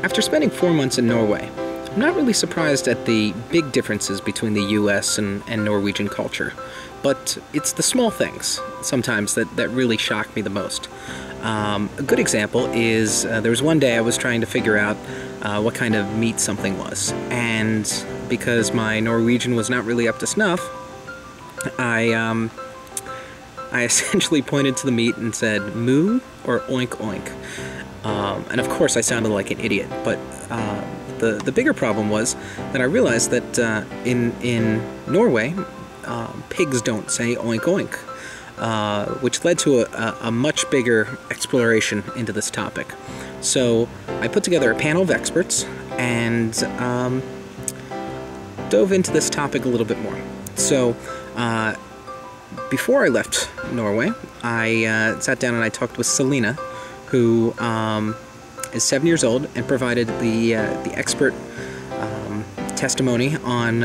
After spending 4 months in Norway, I'm not really surprised at the big differences between the US and Norwegian culture, but it's the small things sometimes that really shock me the most. A good example is there was one day I was trying to figure out what kind of meat something was, and because my Norwegian was not really up to snuff, I essentially pointed to the meat and said moo or oink oink. And of course I sounded like an idiot, but the bigger problem was that I realized that in Norway, pigs don't say oink oink, which led to a much bigger exploration into this topic. So I put together a panel of experts and dove into this topic a little bit more. So before I left Norway, I sat down and I talked with Selena, who is 7 years old and provided the expert testimony on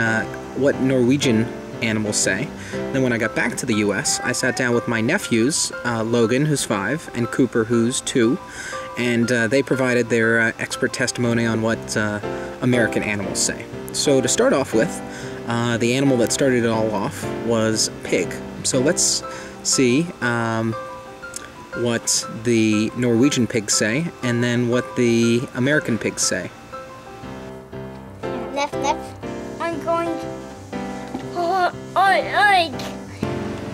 what Norwegian animals say. Then when I got back to the US, I sat down with my nephews, Logan, who's 5, and Cooper, who's 2, and they provided their expert testimony on what American animals say. So to start off with, the animal that started it all off was pig. So let's see what the Norwegian pigs say, and then what the American pigs say. Left, left. I'm going. Oink.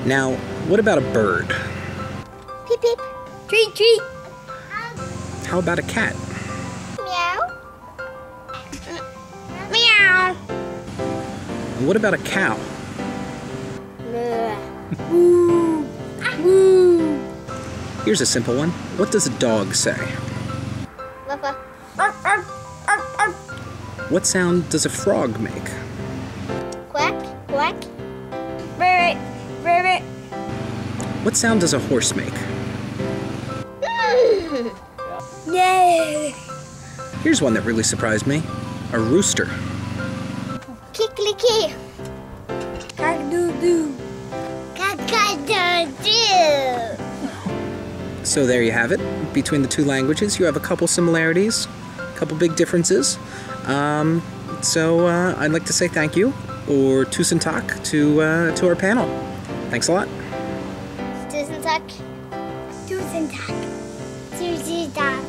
Now, what about a bird? Peep, peep. Treat, treat. How about a cat? Meow. Meow. And what about a cow? Woo. Woo. Here's a simple one. What does a dog say? What sound does a frog make? Quack, quack. Rabbit, rabbit. What sound does a horse make? Yay. Here's one that really surprised me. A rooster. Kick-licky. Cock-doo-doo. Cock-a-doo-doo. So there you have it. Between the two languages, you have a couple similarities, a couple big differences. So I'd like to say thank you, or tusen takk, to our panel. Thanks a lot. Tusen takk. Tusen takk. Tusen takk.